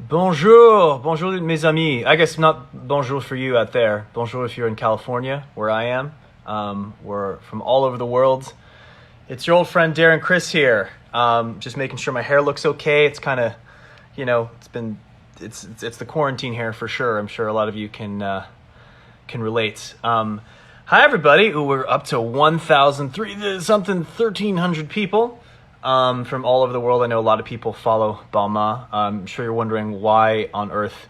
Bonjour, bonjour mes amis. I guess not bonjour for you out there. Bonjour if you're in California, where I am. We're from all over the world. It's your old friend Darren Chris here. Just making sure my hair looks okay. It's kind of, it's the quarantine hair for sure. I'm sure a lot of you can relate. Hi everybody. Ooh, we're up to 1,300 people. From all over the world. I know a lot of people follow Balmain. I'm sure you're wondering why on earth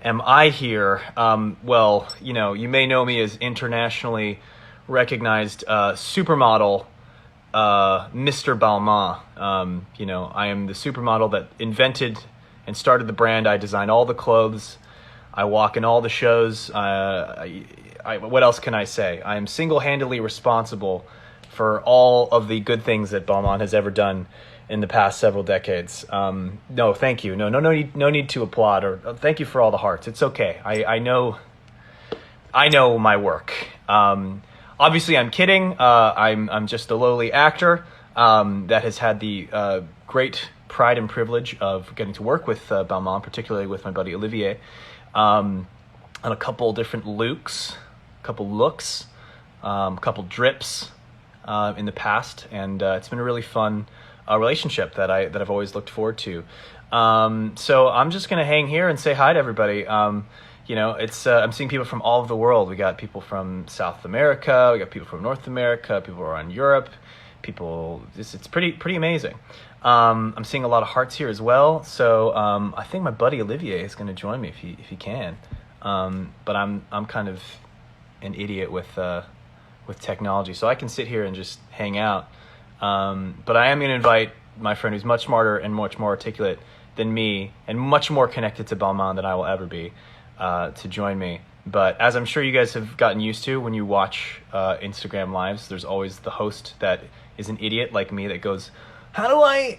am I here. Well, you may know me as internationally recognized supermodel Mr. Balmain. I am the supermodel that invented and started the brand. I design all the clothes. I walk in all the shows. What else can I say? I am single-handedly responsible for all of the good things that Balmain has ever done in the past several decades. No, thank you. No need to applaud or thank you for all the hearts. It's okay. I know my work. Obviously, I'm kidding. I'm just a lowly actor that has had the great pride and privilege of getting to work with Balmain, particularly with my buddy Olivier, on a couple different looks, a couple drips. In the past, and it's been a really fun relationship that I've always looked forward to. So I'm just gonna hang here and say hi to everybody. I'm seeing people from all over the world. We got people from South America, we got people from North America, people around Europe, it's pretty amazing. I'm seeing a lot of hearts here as well. So I think my buddy Olivier is gonna join me if he can. But I'm kind of an idiot with technology, so I can sit here and just hang out. But I am going to invite my friend who's much smarter and much more articulate than me and much more connected to Balmain than I will ever be to join me. But as I'm sure you guys have gotten used to when you watch Instagram lives, there's always the host that is an idiot like me that goes, how do I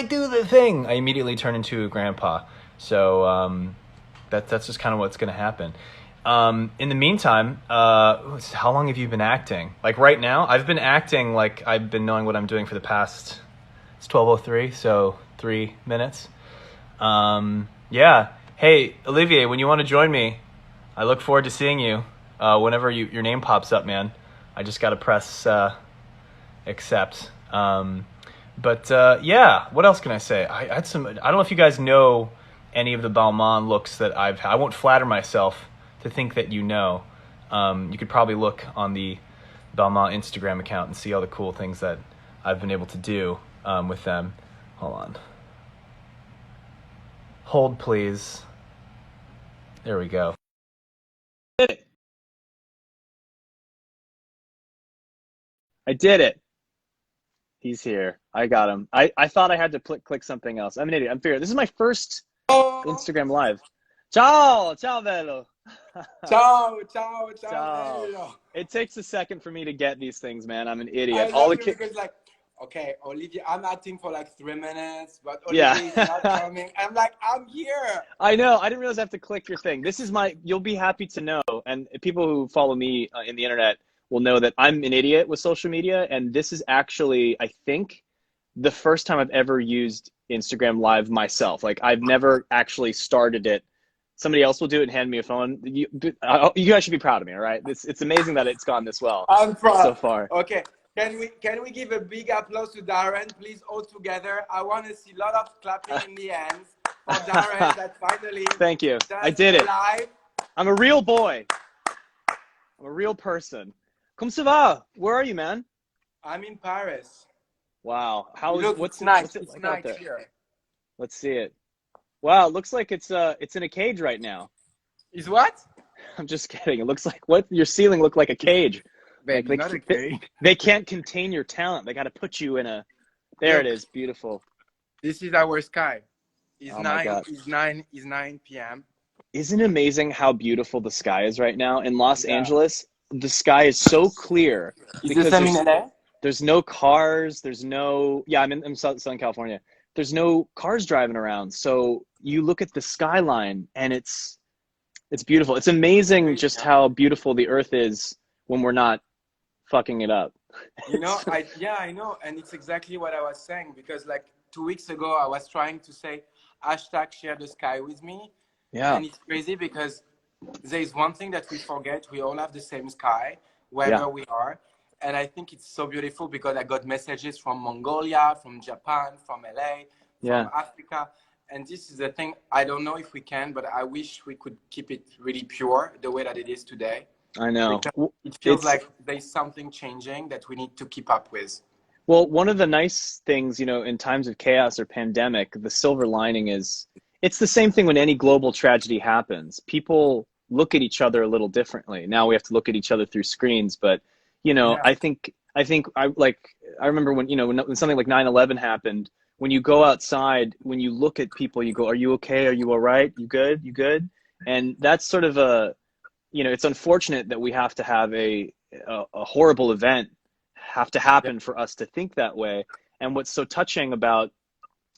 do the thing? I immediately turn into a grandpa. So that's just kind of what's going to happen. In the meantime, how long have you been acting? Like right now, I've been acting like I've been knowing what I'm doing for the past, it's 12:03, so 3 minutes. Yeah. Hey, Olivier, when you want to join me, I look forward to seeing you, whenever your name pops up, man. I just got to press, accept. Yeah, what else can I say? I had I don't know if you guys know any of the Balmain looks that I won't flatter myself to think that you know. You could probably look on the Balmain Instagram account and see all the cool things that I've been able to do with them. Hold on. Hold, please. There we go. I did it. He's here. I got him. I thought I had to click something else. I'm an idiot. I'm fair. This is my first Instagram live. Ciao, ciao bello. Ciao, ciao, ciao, Ciao. bello. It takes a second for me to get these things, man. I'm an idiot. I All love the you kids. because like, okay, Olivia, I'm acting for like 3 minutes, but Yeah. Olivia is not coming. I'm like, I'm here. I know. I didn't realize I have to click your thing. This is you'll be happy to know, and people who follow me in the internet will know that I'm an idiot with social media, and this is actually, I think, the first time I've ever used Instagram Live myself. Like, I've never actually started it. Somebody else will do it and hand me a phone. You guys should be proud of me, all right? It's amazing that it's gone this well I'm proud. so far. Okay, can we give a big applause to Darren, please, all together? I want to see a lot of clapping in the hands for Darren that finally. Thank you. does I did it. Live. I'm a real boy. I'm a real person. Comme ça va? Where are you, man? I'm in Paris. Wow. Look, What's it's nice. it It's like out nice there? here. Let's see it. Wow, it looks like it's in a cage right now. Is what? I'm just kidding. It looks like your ceiling looked like a cage. Baby, Like, not a cage. they can't contain your talent. They got to put you in a. There it is. Beautiful. This is our sky. It's Oh my God. It's 9 p.m. Isn't it amazing how beautiful the sky is right now in Los Yeah. Angeles? The sky is so clear Is because the same in LA? there's no cars. There's no. Yeah, I'm in Southern California. There's no cars driving around. So you look at the skyline and it's beautiful. It's amazing just how beautiful the earth is when we're not fucking it up. You know, I know, and it's exactly what I was saying, because like 2 weeks ago I was trying to say hashtag share the sky with me, Yeah. and it's crazy because there is one thing that we forget: we all have the same sky Yeah. wherever we are. And I think it's so beautiful because I got messages from Mongolia, from Japan, from LA, Yeah. from Africa. And this is the thing, I don't know if we can, but I wish we could keep it really pure the way that it is today. I know. Because it feels It's like there's something changing that we need to keep up with. Well, one of the nice things, in times of chaos or pandemic, the silver lining is it's the same thing when any global tragedy happens. People look at each other a little differently. Now we have to look at each other through screens, but Yeah. I remember when something like 9/11 happened, when you go outside, when you look at people, you go, "Are you okay? Are you all right? You good? You good?" And that's sort of it's unfortunate that we have to have a horrible event have to Yeah. happen for us to think that way. And what's so touching about,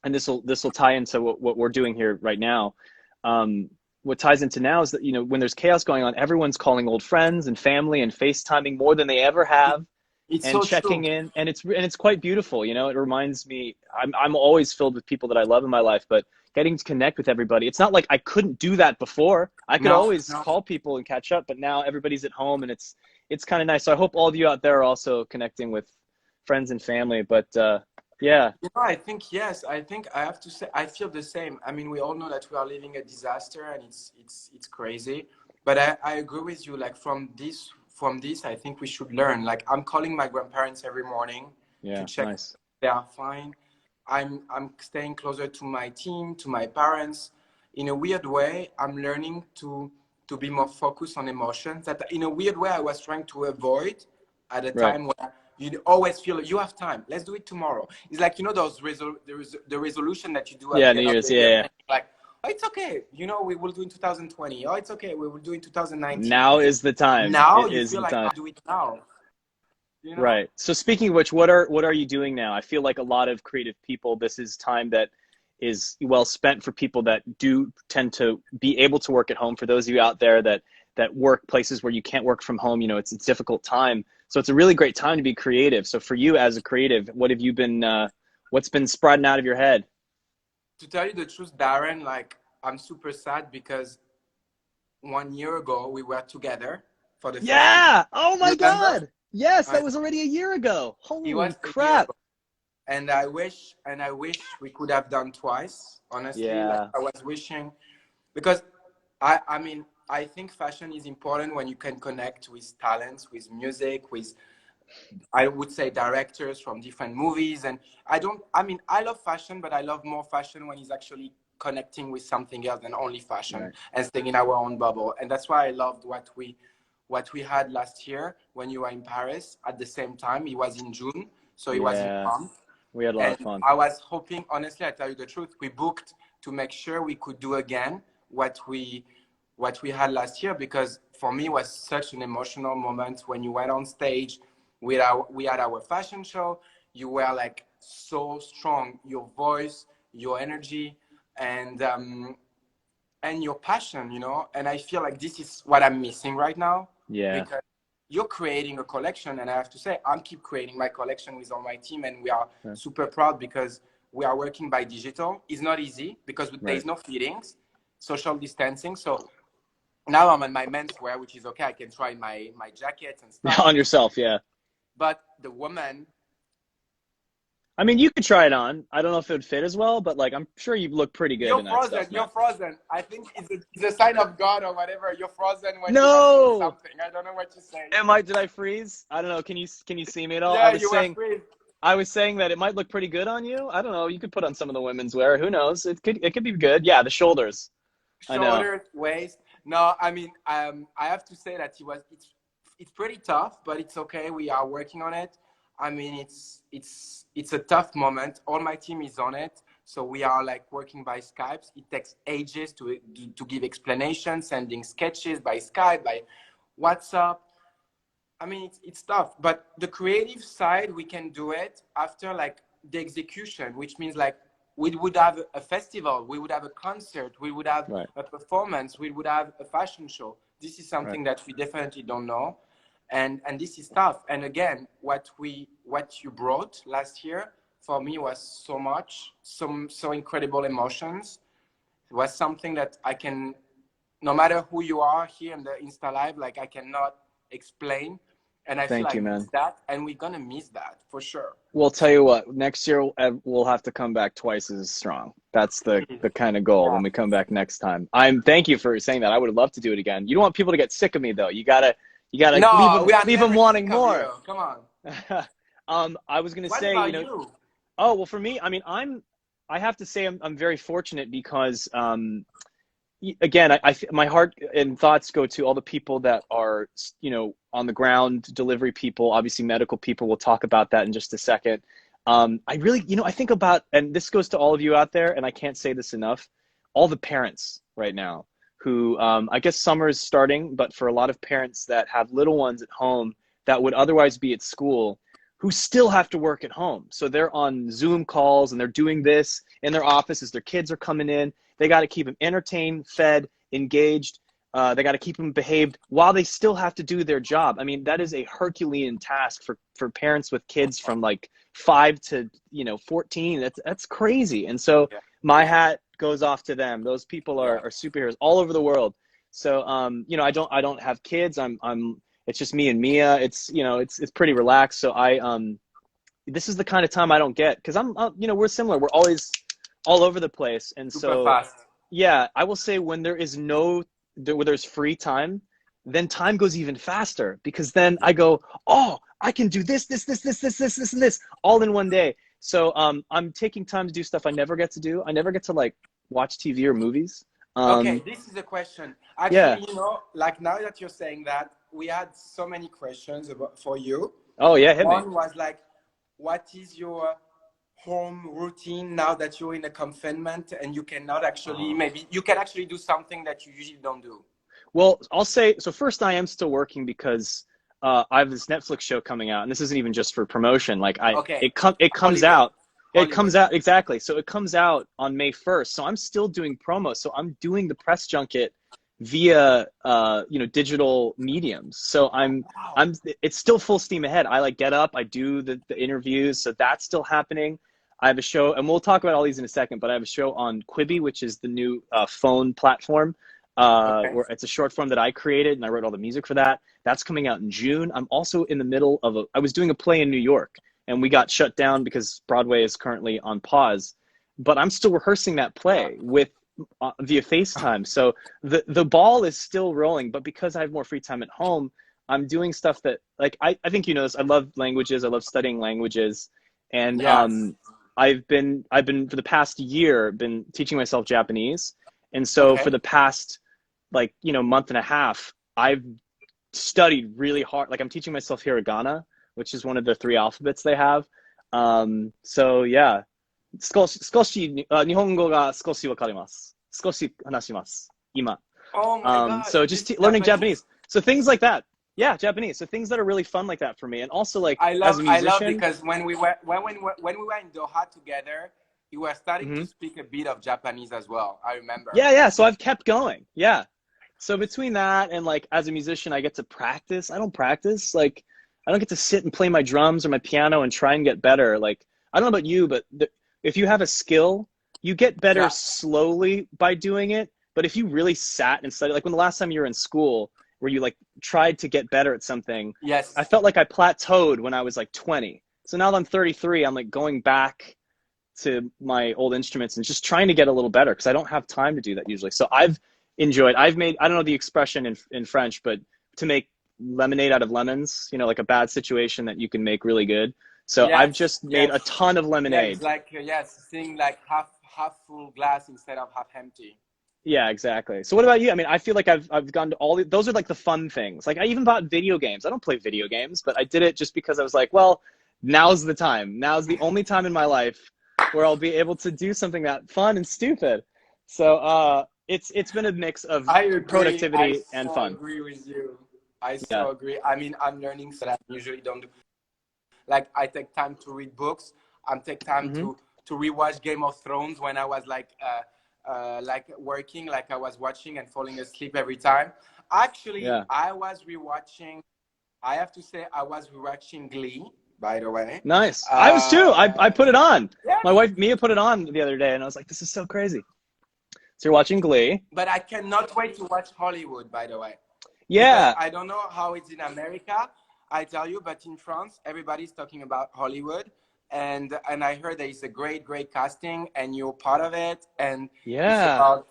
and this will tie into what we're doing here right now. What ties into now is that when there's chaos going on, everyone's calling old friends and family and FaceTiming more than they ever have, It's and so true. checking in, and it's quite beautiful. It reminds me, I'm always filled with people that I love in my life, but getting to connect with everybody, it's not like I couldn't do that before. I could No, always no. call people and catch up, but now everybody's at home, and it's kind of nice. So I hope all of you out there are also connecting with friends and family. But yeah. You know, I think yes. I think I have to say I feel the same. I mean, we all know that we are living a disaster, and it's crazy. But I agree with you. Like from this, I think we should learn. Like I'm calling my grandparents every morning to Yeah, check nice. they are fine. I'm staying closer to my team, to my parents. In a weird way, I'm learning to be more focused on emotions that in a weird way I was trying to avoid at a Right. time when you always feel you have time. Let's do it tomorrow. It's like those the resolution that you do at Yeah, the New end of Year's. the Yeah, year. yeah. And you're like, oh, it's okay. We will do in 2020. Oh, it's okay. We will do in 2019. Now is the time. Now It you is feel the like time. I'll do it now. You know? Right. So speaking of which, what are you doing now? I feel like a lot of creative people, this is time that is well spent for people that do tend to be able to work at home. For those of you out there that work places where you can't work from home, it's a difficult time. So it's a really great time to be creative. So for you as a creative, what's been sprouting out of your head? To tell you the truth, Darren, like I'm super sad because 1 year ago we were together for the first time. Yeah. Oh my Remember? God. Yes, I that was already a year ago. It Holy was a year crap. ago. And I wish we could have done twice, honestly. Like Yeah. I was wishing because I mean I think fashion is important when you can connect with talents, with music, with I would say directors from different movies. And I love fashion, but I love more fashion when it's actually connecting with something else than only fashion Right. and staying in our own bubble. And that's why I loved what we had last year when you were in Paris at the same time. It was in June, so it was in a Yeah. month. We had a lot And of fun. I was hoping, honestly, I tell you the truth, we booked to make sure we could do again what we had last year, because for me it was such an emotional moment when you went on stage. We had our fashion show. You were like so strong, your voice, your energy, and your passion, and I feel like this is what I'm missing right now, Yeah. because you're creating a collection, and I have to say I'm keep creating my collection with all my team, and we are Yeah. super proud because we are working by digital. It's not easy because there Right. is no fittings, social distancing. So now I'm on my menswear, which is okay. I can try my jackets and stuff. On yourself, yeah. But the woman, I mean, you could try it on. I don't know if it would fit as well, but like I'm sure you look pretty good you're in that frozen. stuff, You're man. frozen. I think it's a sign of God or whatever. You're frozen when you are doing No. something. I don't know what you say. Did I freeze? I don't know. Can you see me at all? Yeah, you were free. I was saying that it might look pretty good on you. I don't know. You could put on some of the women's wear. Who knows? It could be good. Yeah, the shoulders. I know. Shoulders, waist. No, I mean, I have to say that it's pretty tough, but it's okay. We are working on it. I mean, it's a tough moment. All my team is on it, so we are like working by Skype. It takes ages to give explanations, sending sketches by Skype, by WhatsApp. I mean, it's tough, but the creative side, we can do it after like the execution, which means like we would have a festival, we would have a concert, we would have Right. a performance, we would have a fashion show. This is Right. something that we definitely don't know. and this is tough. And again, what you brought last year for me was so much, so incredible emotions. It was something that I can, no matter who you are here in the Insta Live, like I cannot explain. And I feel Thank like you, man. miss that, and we're gonna miss that for sure. We'll tell you what, next year we'll have to come back twice as strong. That's the kind of goal when we come back next time. Thank you for saying that. I would love to do it again. You don't want people to get sick of me though. You gotta No, we are leave them never wanting sick of more. you. Come on. I was gonna What say, about you know, you? oh well, for me, I mean, I have to say I'm very fortunate because again, my heart and thoughts go to all the people that are, you know, on the ground, delivery people, obviously medical people. We'll talk about that in just a second. I really, you know, I think about, and this goes to all of you out there, and I can't say this enough, all the parents right now who, I guess summer is starting, but for a lot of parents that have little ones at home that would otherwise be at school, who still have to work at home. So they're on Zoom calls and they're doing this in their office as their kids are coming in. They got to keep them entertained, fed, engaged. They got to keep them behaved while they still have to do their job. I mean, that is a Herculean task for parents with kids from like 5 to, you know, 14. That's crazy. And so my hat goes off to them. Those people are superheroes all over the world. So, you know, I don't have kids. It's just me and Mia. It's, you know, it's pretty relaxed. So this is the kind of time I don't get because you know, we're similar. We're always all over the place. And Super fast. yeah, I will say when where there's free time, then time goes even faster because then I go, oh, I can do this, and this all in one day. So I'm taking time to do stuff I never get to do. I never get to like watch TV or movies. Okay, this is a question. Actually, you know, like now that you're saying that, we had so many questions for you. Oh yeah, hit me. One was like, what is your home routine now that you're in a confinement and you cannot actually, maybe you can actually do something that you usually don't do? Well, I'll say, so first I am still working because I have this Netflix show coming out, and this isn't even just for promotion. Like it comes out. It comes out, exactly. So it comes out on May 1st. So I'm still doing promo. So I'm doing the press junket via you know, digital mediums. So it's still full steam ahead. I like get up, I do the interviews. So that's still happening. I have a show, and we'll talk about all these in a second, but I have a show on Quibi, which is the new phone platform. Where it's a short form that I created and I wrote all the music for that. That's coming out in June. I'm also in the middle of I was doing a play in New York and we got shut down because Broadway is currently on pause, but I'm still rehearsing that play with via FaceTime. So the ball is still rolling, but because I have more free time at home, I'm doing stuff that, like, I think you know this, I love languages. I love studying languages. And I've been for the past year been teaching myself Japanese. And so for the past, like, you know, month and a half, I've studied really hard. Like, I'm teaching myself hiragana, which is one of the 3 alphabets they have. So yeah, 日本語が少しわかります。少し話します 今. Oh my God. So just learning Japanese. So things like that. Yeah, Japanese. So things that are really fun like that for me. And also, like, as a musician, I love because when we were in Doha together, you were starting to speak a bit of Japanese as well. I remember. Yeah. So I've kept going. Yeah. So between that and, like, as a musician, I get to practice. I don't practice. Like, I don't get to sit and play my drums or my piano and try and get better. Like, I don't know about you, but if you have a skill, you get better slowly by doing it. But if you really sat and studied, like when the last time you were in school, where you like tried to get better at something, I felt like I plateaued when I was like 20. So now that I'm 33, I'm like going back to my old instruments and just trying to get a little better because I don't have time to do that usually. So I've made, I don't know the expression in French, but to make lemonade out of lemons, you know, like a bad situation that you can make really good. So I've just made a ton of lemonade. It's like, seeing like half full glass instead of half empty. Yeah, exactly. So what about you? I mean, I feel like I've gone to those are like the fun things. Like I even bought video games. I don't play video games, but I did it just because I was like, well, now's the time. Now's the only time in my life where I'll be able to do something that fun and stupid. So it's been a mix of productivity and fun. I agree with you. I so agree. I mean, I'm learning so that I usually don't do. Like, I take time to read books. I take time to rewatch Game of Thrones when I was like working, like I was watching and falling asleep every time. Actually, I was rewatching I have to say I was watching Glee, by the way. Nice. I was too. I put it on. Yeah. My wife Mia put it on the other day, and I was like, "This is so crazy." So you're watching Glee? But I cannot wait to watch Hollywood, by the way. Yeah. Because I don't know how it's in America, I tell you, but in France, everybody's talking about Hollywood. And I heard there is a great casting, and you're part of it. And Yeah. it's about,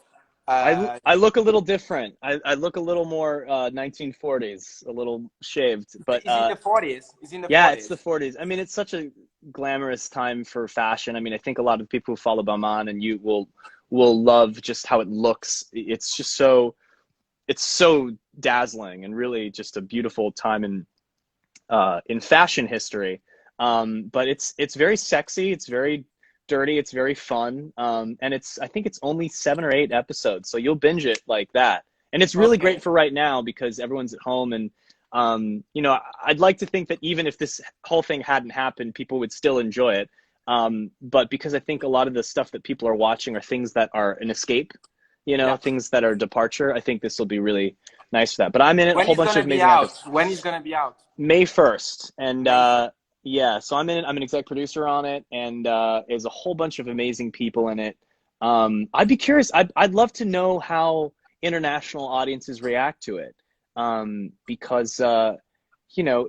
I look a little different. I look a little more 1940s, a little shaved. But it's in the 40s. It's in the yeah, 40s. it's the 40s. I mean, it's such a glamorous time for fashion. I mean, I think a lot of people who follow Balmain and you will love just how it looks. It's just so dazzling and really just a beautiful time in fashion history. But it's very sexy. It's very dirty. It's very fun. And I think it's only 7 or 8 episodes. So you'll binge it like that. And it's really great for right now because everyone's at home. And, you know, I'd like to think that even if this whole thing hadn't happened, people would still enjoy it. But because I think a lot of the stuff that people are watching are things that are an escape, you know, things that are departure. I think this will be really nice for that. But I'm in it, a whole bunch of amazing episodes. When is going to be out? May 1st. And yeah, so I'm in it. I'm an exec producer on it, and there's a whole bunch of amazing people in it. I'd be curious. I'd love to know how international audiences react to it, because you know,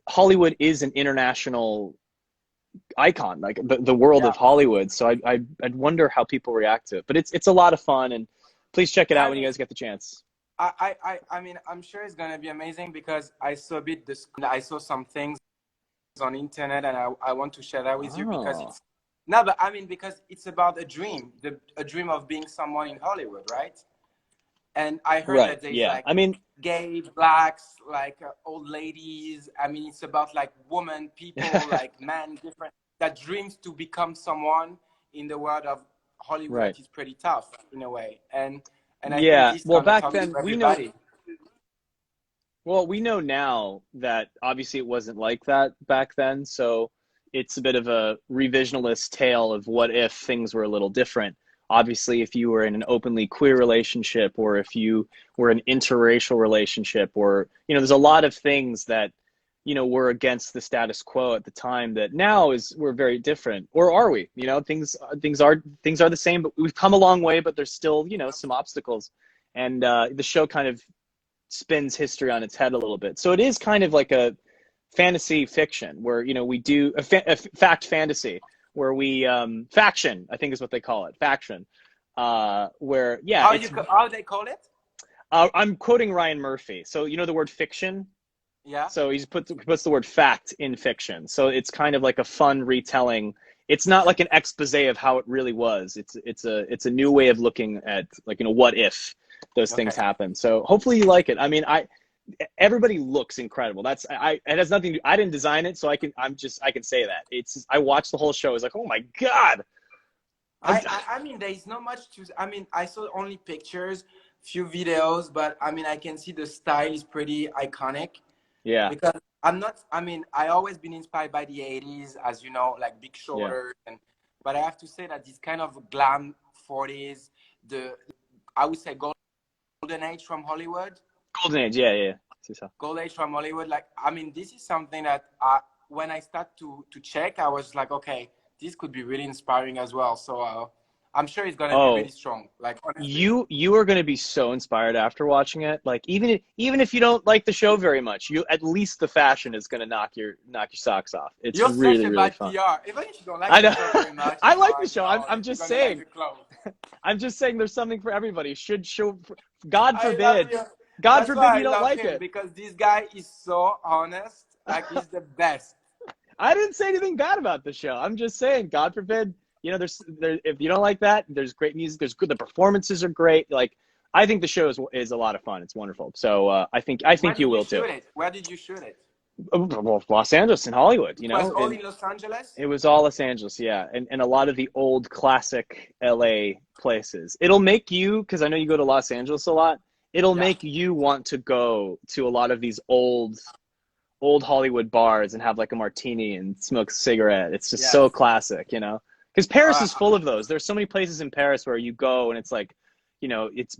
Hollywood is an international icon, like the world of Hollywood. So I'd wonder how people react to it. But it's a lot of fun, and please check it out when you guys get the chance. I mean, I'm sure it's gonna be amazing because I saw I saw some things on internet, and I want to share that with you because it's but I mean, because it's about a dream, a dream of being someone in Hollywood, right? And I heard that there's like, I mean, gay, blacks, like old ladies. I mean, it's about like women, people, like men, different, that dreams to become someone in the world of Hollywood is pretty tough in a way. And I think this well, back talks then to everybody. we know now that obviously it wasn't like that back then. So it's a bit of a revisionist tale of what if things were a little different. Obviously, if you were in an openly queer relationship, or if you were in an interracial relationship, or, you know, there's a lot of things that, you know, were against the status quo at the time that now we're very different. Or are we? You know, things are the same, but we've come a long way, but there's still, you know, some obstacles. And the show kind of spins history on its head a little bit. So it is kind of like a fantasy fiction where, you know, we do a fact fantasy where we faction, I think is what they call it, faction, where how they call it? I'm quoting Ryan Murphy. So you know the word fiction? Yeah. So he puts the word fact in fiction. So it's kind of like a fun retelling. It's not like an expose of how it really was. It's a new way of looking at, like, you know, what if those things happen. So hopefully you like it. I mean, everybody looks incredible. It has nothing to, I didn't design it, so I can say that. I watched the whole show. It's like, oh my God. I mean, there is not much to, I mean, I saw only pictures, few videos, but I mean, I can see the style is pretty iconic. Yeah. Because I always been inspired by the 80s, as you know, like Big Shoulders, but I have to say that this kind of glam 40s, I would say golden age from Hollywood. Golden age, yeah. Golden age from Hollywood. Like, I mean, this is something that when I start to check, I was like, okay, this could be really inspiring as well. So I'm sure it's gonna be really strong. Like, honestly. You are gonna be so inspired after watching it. Like, even if you don't like the show very much, at least the fashion is gonna knock your socks off. It's You're really such a fun. PR. Even if you don't like the show very much, I like the show. I'm just saying. I'm just saying there's something for everybody. Should show. God forbid. God forbid you don't like it. Because this guy is so honest. Like, he's the best. I didn't say anything bad about the show. I'm just saying, God forbid, you know, there's if you don't like that, there's great music. There's good. The performances are great. Like, I think the show is a lot of fun. It's wonderful. So I think you will too. Where did you shoot it? Well, Los Angeles and Hollywood. You know, it was all in Los Angeles. It was all Los Angeles, yeah, and a lot of the old classic LA places. It'll make you, because I know you go to Los Angeles a lot. It'll make you want to go to a lot of these old Hollywood bars and have like a martini and smoke a cigarette. It's just so classic, you know? Because Paris is full of those. There's so many places in Paris where you go and it's like, it's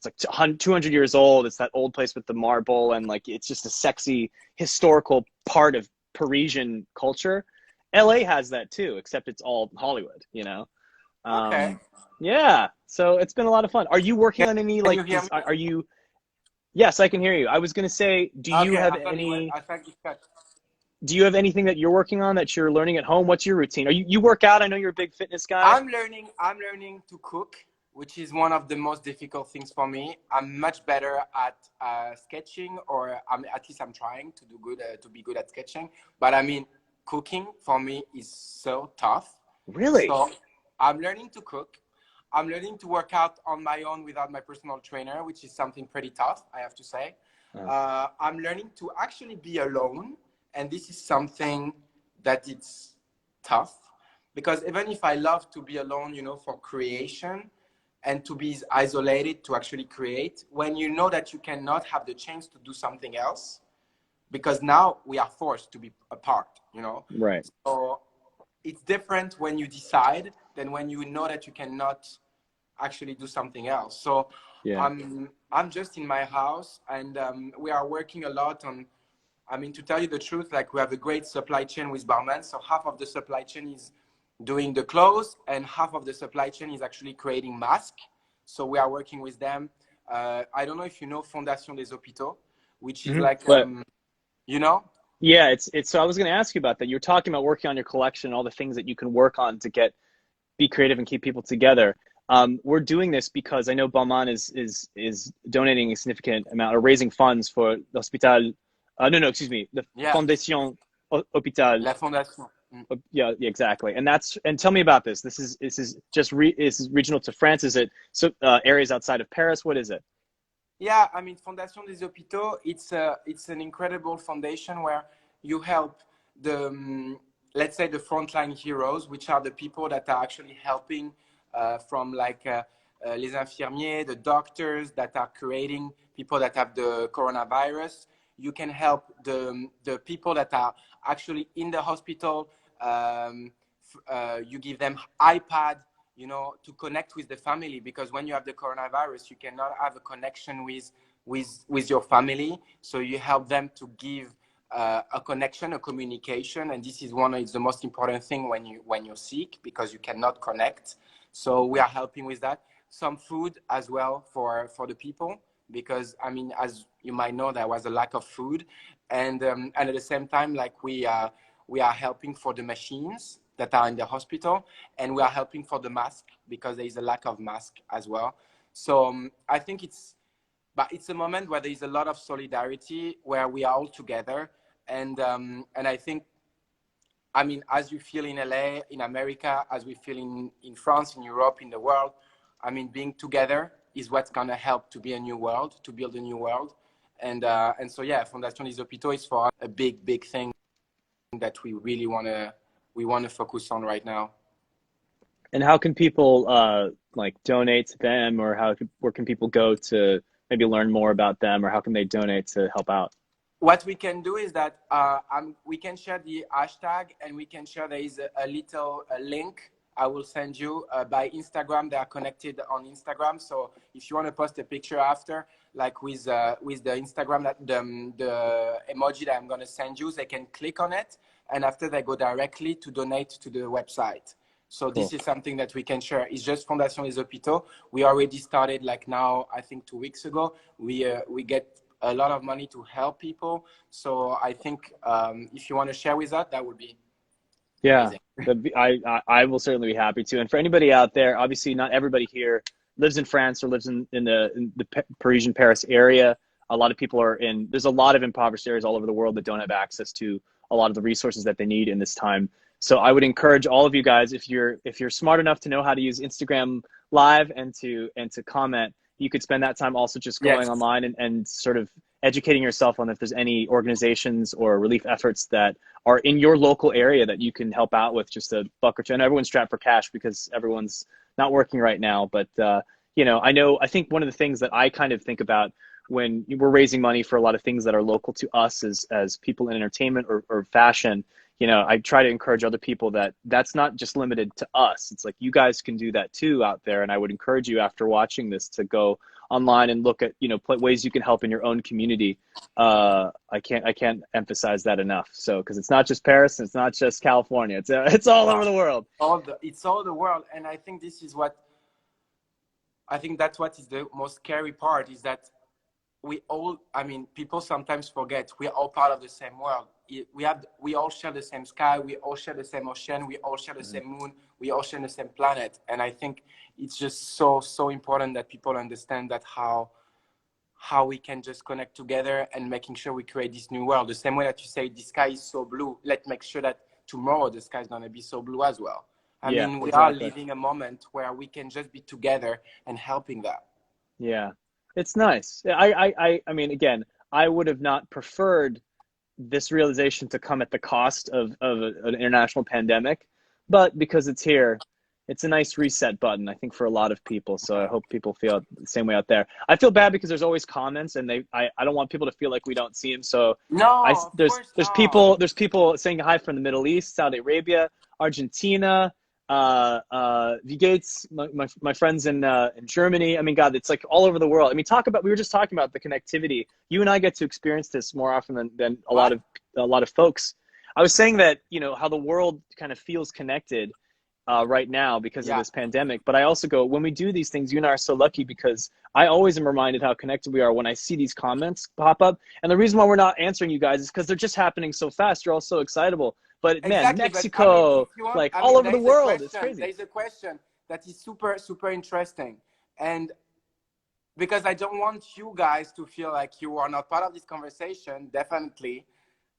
like 200 years old. It's that old place with the marble, and like it's just a sexy historical part of Parisian culture. LA has that too, except it's all Hollywood, Okay. yeah, so it's been a lot of fun. Are you working on any Can you like hear me? are you Yes, I can hear you. I was going to say, Okay, I thought you cut. do you have anything that you're working on that you're learning at home? What's your routine? You work out? I know you're a big fitness guy. I'm learning to cook, which is one of the most difficult things for me. I'm much better at sketching, or at least I'm trying to do good to be good at sketching. But I mean, cooking for me is so tough. Really? So I'm learning to cook. I'm learning to work out on my own without my personal trainer, which is something pretty tough, I have to say. Oh. I'm learning to actually be alone, and this is something that it's tough, because even if I love to be alone, for creation and to be isolated to actually create, when you know that you cannot have the chance to do something else, because now we are forced to be apart. Right. So it's different when you decide than when you know that you cannot actually do something else. So Yeah. I'm just in my house, and we are working a lot on, to tell you the truth, like we have a great supply chain with Barman. So half of the supply chain is doing the clothes, and half of the supply chain is actually creating masks. So we are working with them. I don't know if you know Fondation des Hôpitaux, which is like, But you know? yeah, it's so I was going to ask you about that. You're talking about working on your collection, all the things that you can work on to be creative and keep people together. We're doing this because I know Balmain is donating a significant amount or raising funds for l'Hôpital. No, excuse me, the Yeah. Fondation Hôpital. La Fondation. Yeah, exactly. And tell me about this. This is just is regional to France. Is it areas outside of Paris? What is it? Yeah, Fondation des Hôpitaux, it's an incredible foundation where you help let's say the frontline heroes, which are the people that are actually helping from like les infirmiers, the doctors that are creating people that have the coronavirus. You can help the people that are actually in the hospital. You give them iPad, to connect with the family, because when you have the coronavirus, you cannot have a connection with your family. So you help them to give a connection, a communication, and this is the most important thing when you're sick, because you cannot connect. So we are helping with that. Some food as well for the people, because as you might know, there was a lack of food, and at the same time, like we are helping for the machines that are in the hospital, and we are helping for the mask, because there is a lack of mask as well. So I think it's a moment where there is a lot of solidarity, where we are all together, and I think, as you feel in LA, in America, as we feel in France, in Europe, in the world, being together is what's gonna help to be a new world, to build a new world, and so yeah, Fondation des Hôpitaux is for us a big thing that we really want to focus on right now. And how can people like donate to them, or where can people go to maybe learn more about them, or how can they donate to help out? What we can do is that we can share the hashtag, and we can share, there is a little link I will send you by Instagram. They are connected on Instagram. So if you want to post a picture after, like with the Instagram, the emoji that I'm going to send you, they can click on it, and after they go directly to donate to the website. So this is something that we can share. It's just Fondation des Hôpitaux. We already started, like now, I think 2 weeks ago. We get a lot of money to help people. So I think if you want to share with us, that would be amazing. I will certainly be happy to. And for anybody out there, obviously not everybody here lives in France or lives in the Parisian Paris area. A lot of people there's a lot of impoverished areas all over the world that don't have access to a lot of the resources that they need in this time. So I would encourage all of you guys, if you're smart enough to know how to use Instagram Live and to comment, you could spend that time also just going online and sort of educating yourself on if there's any organizations or relief efforts that are in your local area that you can help out with just $1 or $2. And everyone's strapped for cash because everyone's not working right now. But, I think one of the things that I kind of think about when we're raising money for a lot of things that are local to us as people in entertainment or fashion, you know, I try to encourage other people that that's not just limited to us. It's like you guys can do that too out there. And I would encourage you after watching this to go online and look at, you know, ways you can help in your own community. I can't emphasize that enough. So, because it's not just Paris, and it's not just California. It's all over the world. It's all the world, and I think this is what. I think that's what is the most scary part, is that we all, I mean, people sometimes forget we're all part of the same world. We all share the same sky, we all share the same ocean, we all share the same moon, we all share the same planet. And I think it's just so important that people understand that how we can just connect together and making sure we create this new world. The same way that you say the sky is so blue, let's make sure that tomorrow the sky is going to be so blue as well. I mean, we are living a moment where we can just be together and helping that. Yeah, it's nice. I mean, again, I would have not preferred this realization to come at the cost of an international pandemic, but because it's here, it's a nice reset button, I think, for a lot of people. So I hope people feel the same way out there. I feel bad because there's always comments, and I don't want people to feel like we don't see them. So there's people saying hi from the Middle East, Saudi Arabia, Argentina, Gates, my friends in Germany. I mean, God, it's like all over the world. I mean, we were just talking about the connectivity. You and I get to experience this more often than a lot of folks. I was saying that, you know, how the world kind of feels connected right now because of this pandemic. But I also go, when we do these things, you and I are so lucky, because I always am reminded how connected we are when I see these comments pop up. And the reason why we're not answering you guys is because they're just happening so fast. You're all so excitable. But man, Mexico, all over the world, it's crazy. There's a question that is super, super interesting. And because I don't want you guys to feel like you are not part of this conversation, definitely.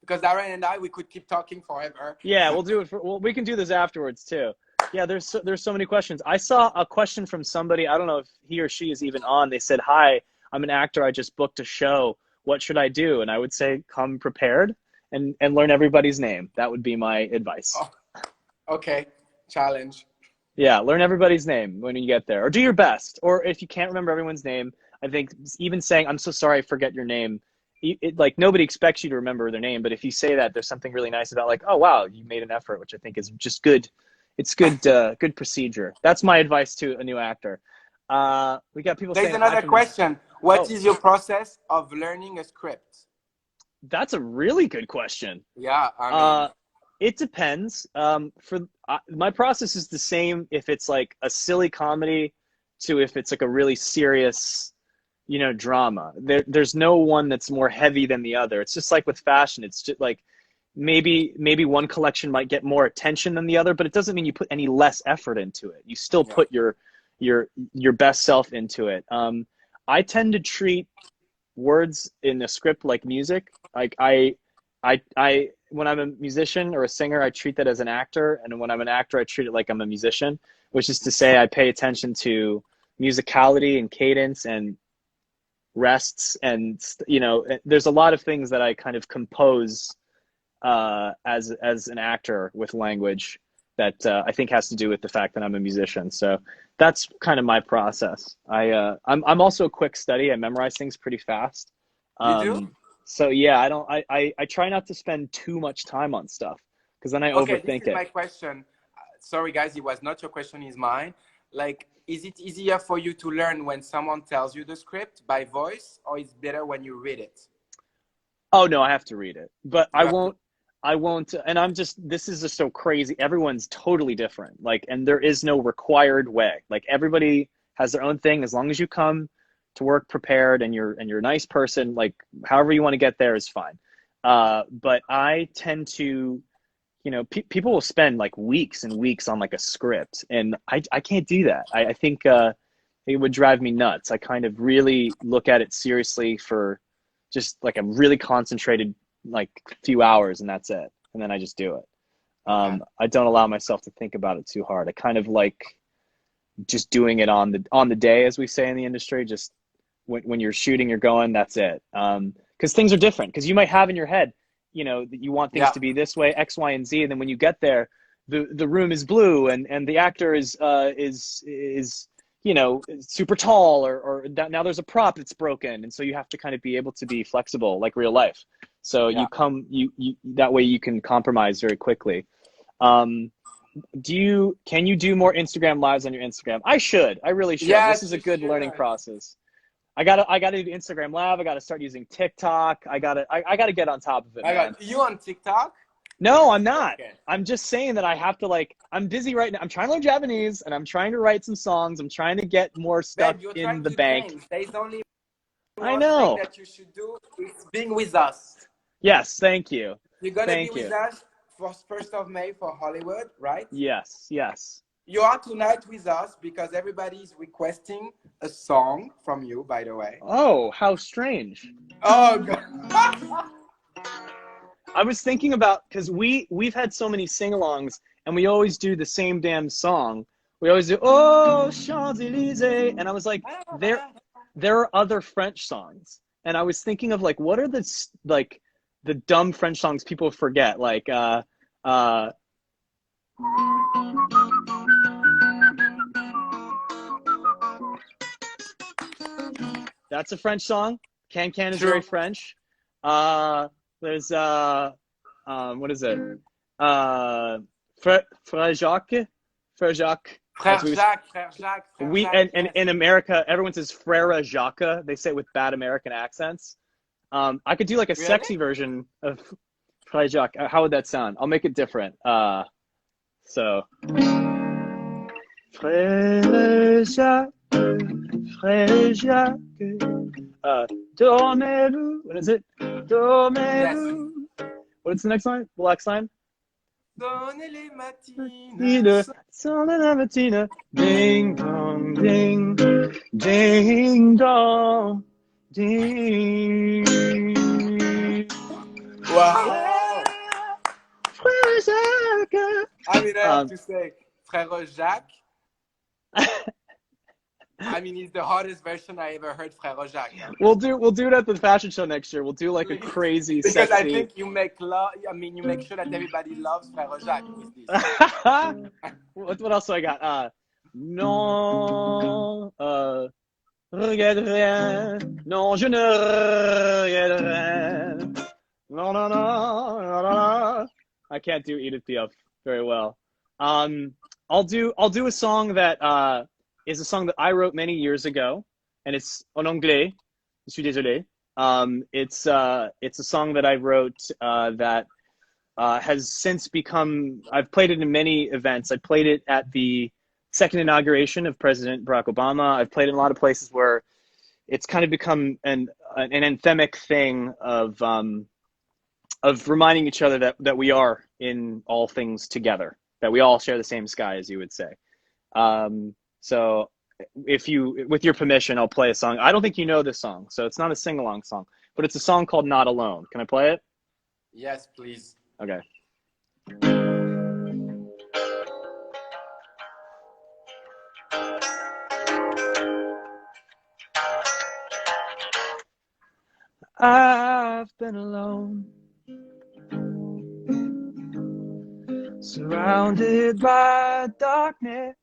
Because Darren and I, we could keep talking forever. Yeah, we'll do it. We can do this afterwards too. Yeah, there's so many questions. I saw a question from somebody. I don't know if he or she is even on. They said, "Hi, I'm an actor. I just booked a show. What should I do?" And I would say, come prepared and learn everybody's name. That would be my advice. Oh, okay, challenge. Yeah, learn everybody's name when you get there, or do your best. Or if you can't remember everyone's name, I think even saying, "I'm so sorry, I forget your name." Like, nobody expects you to remember their name, but if you say that, there's something really nice about, like, oh wow, you made an effort, which I think is just good. It's good, good procedure. That's my advice to a new actor. We got people saying. There's another question. What is your process of learning a script? That's a really good question. Yeah, I mean, it depends. My process is the same if it's like a silly comedy to if it's like a really serious, you know, drama. There's no one that's more heavy than the other. It's just like with fashion. It's just like maybe one collection might get more attention than the other, but it doesn't mean you put any less effort into it. You still put your best self into it. I tend to treat words in a script like music. Like I when I'm a musician or a singer, I treat that as an actor, and when I'm an actor, I treat it like I'm a musician, which is to say I pay attention to musicality and cadence and rests, and you know, there's a lot of things that I kind of compose as an actor with language that I think has to do with the fact that I'm a musician. So that's kind of my process. I'm also a quick study. I memorize things pretty fast. You do? So yeah, I try not to spend too much time on stuff, because then I overthink this is it. my question. Sorry guys, it was not your question, it's mine. Like, is it easier for you to learn when someone tells you the script by voice, or it's better when you read it? Oh no, I have to read it, but I won't, and this is just so crazy. Everyone's totally different. Like, and there is no required way. Like, everybody has their own thing. As long as you come to work prepared and you're a nice person, like however you want to get there is fine. But I tend to, you know, people will spend like weeks and weeks on like a script, and I can't do that. I think it would drive me nuts. I kind of really look at it seriously for just like a really concentrated like few hours, and that's it. And then I just do it. I don't allow myself to think about it too hard. I kind of like just doing it on the day, as we say in the industry. Just when you're shooting, you're going, that's it. Because things are different. Because you might have in your head, you know, that you want things to be this way, X, Y, and Z, and then when you get there, the room is blue, and the actor is you know, super tall, or now there's a prop that's broken, and so you have to kind of be able to be flexible, like real life. So Yeah. you that way you can compromise very quickly. Can you do more Instagram lives on your Instagram? I really should. Yes, This is a you good should. learning process. I gotta do Instagram Live. I gotta start using TikTok. I gotta get on top of it, My man. God, you on TikTok? No, I'm not. Okay. I'm just saying that I have to I'm busy right now. I'm trying to learn Japanese and I'm trying to write some songs. I'm trying to get more stuff Babe, you're in trying the to bank. change. There is only I one thing know. that you should do. It's being with us. Yes, thank you. You're gonna Thank be you. with us for 1st of May for Hollywood, right? Yes, yes. You are tonight with us because everybody is requesting a song from you, by the way. Oh, how strange. Oh, God. I was thinking about, because we've had so many sing-alongs and we always do the same damn song. We always do Oh Champs-Élysées, and I was like, there are other French songs, and I was thinking of what are the dumb French songs people forget, that's a French song. Can is True. very French. There's what is it? Frère Jacques. Frère Jacques, Frère Jacques, Frère Jacques. And in America, everyone says Frère Jacques. They say it with bad American accents. I could do a sexy version of Frère Jacques. How would that sound? I'll make it different. So Frère Jacques, Frère Jacques. Dormez-vous. What is it? Dormez-vous. Yes. What's the next line? The last line? Sonnez les matines. Sonnez la mattina. Ding dong, ding, ding dong, ding. Wow. Frère Jacques. I mean, I have to say, Frère Jacques. I mean, he's the hottest version I ever heard, Frère Jacques. We'll do it at the fashion show next year. We'll do a crazy, because sexy. I think you make you make sure that everybody loves Frère Jacques with this. What else do I got? Non, regarde rien. Non, je ne regarde rien. Non, non, non, non, non. I can't do Edith Piaf very well. I'll do a song that is a song that I wrote many years ago, and it's en anglais. Je suis désolé. It's a song that I wrote that has since become. I've played it in many events. I played it at the second inauguration of President Barack Obama. I've played it in a lot of places where it's kind of become an anthemic thing of reminding each other that we are in all things together, that we all share the same sky, as you would say. So with your permission, I'll play a song. I don't think you know this song, so it's not a sing-along song, but it's a song called Not Alone. Can I play it? Yes, please. Okay. I've been alone, surrounded by darkness,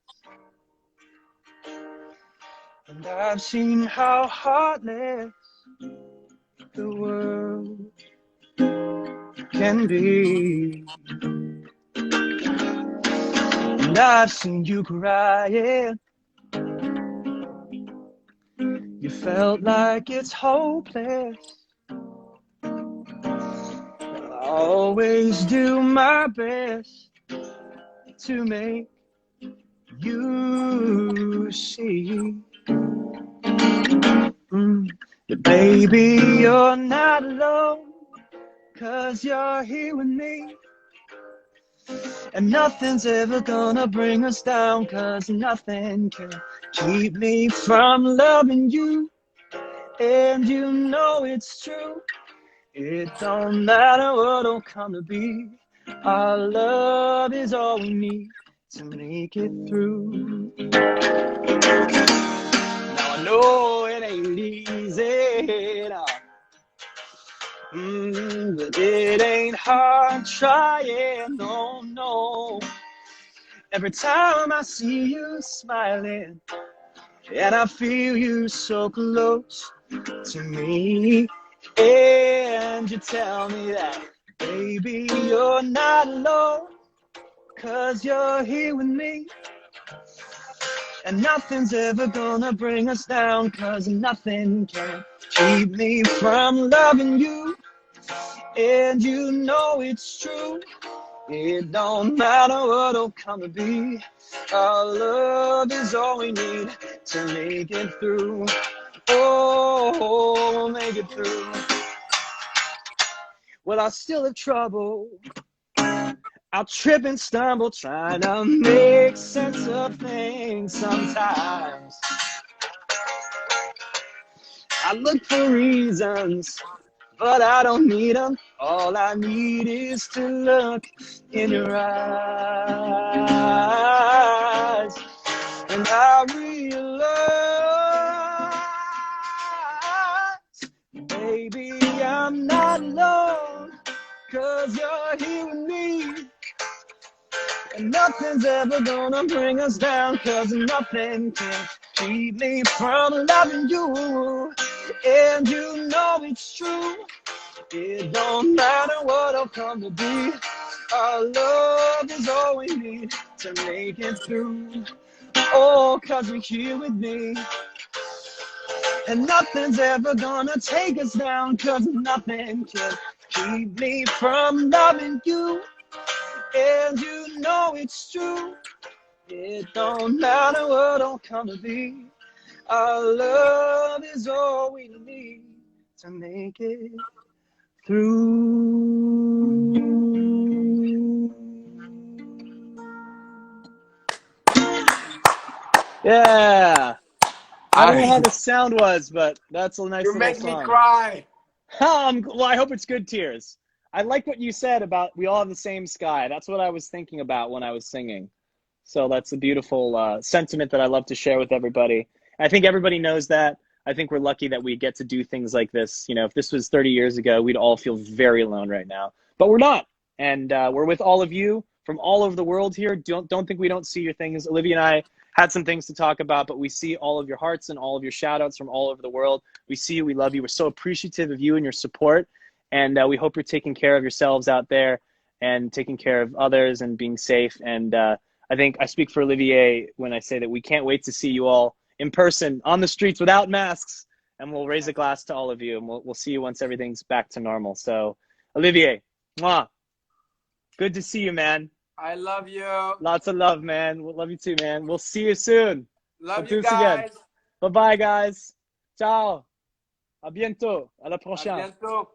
and I've seen how heartless the world can be. And I've seen you crying. You felt like it's hopeless. I'll always do my best to make you see. But baby, you're not alone, 'cause you're here with me. And nothing's ever gonna bring us down, 'cause nothing can keep me from loving you. And you know it's true. It don't matter what'll come to be. Our love is all we need to make it through. Now I know it ain't easy, no. But it ain't hard trying, no, no. Every time I see you smiling, and I feel you so close to me, And you tell me that, baby, you're not alone, 'cause you're here with me. And nothing's ever gonna bring us down, 'cause nothing can keep me from loving you. And you know it's true. It don't matter what'll come to be. Our love is all we need to make it through. Oh, we'll make it through. Well, I still have trouble. I'll trip and stumble trying to make sense of things sometimes. I look for reasons, but I don't need them. All I need is to look in your eyes, and I realize, baby, I'm not alone, 'cause you're here with me. And nothing's ever gonna bring us down, 'cause nothing can keep me from loving you. And you know it's true. It don't matter what'll come to be. Our love is all we need to make it through. Oh, 'cause you're here with me. And nothing's ever gonna take us down, 'cause nothing can keep me from loving you. And you know it's true. It don't matter what'll come to be. Our love is all we need to make it through. Yeah. I don't know how the sound was, but that's a nice You little make song. me cry. Well, I hope it's good tears. I like what you said about we all have the same sky. That's what I was thinking about when I was singing. So that's a beautiful sentiment that I love to share with everybody. I think everybody knows that. I think we're lucky that we get to do things like this. You know, if this was 30 years ago, we'd all feel very alone right now. But we're not. And we're with all of you from all over the world here. Don't think we don't see your things. Olivia and I had some things to talk about, but we see all of your hearts and all of your shout outs from all over the world. We see you. We love you. We're so appreciative of you and your support. And we hope you're taking care of yourselves out there and taking care of others and being safe. And I think I speak for Olivier when I say that we can't wait to see you all in person on the streets without masks. And we'll raise a glass to all of you. And we'll see you once everything's back to normal. So, Olivier, mwah. Good to see you, man. I love you. Lots of love, man. We'll love you too, man. We'll see you soon. Love you guys. Bye-bye, guys. Ciao. À bientôt. À la À prochaine. bientôt.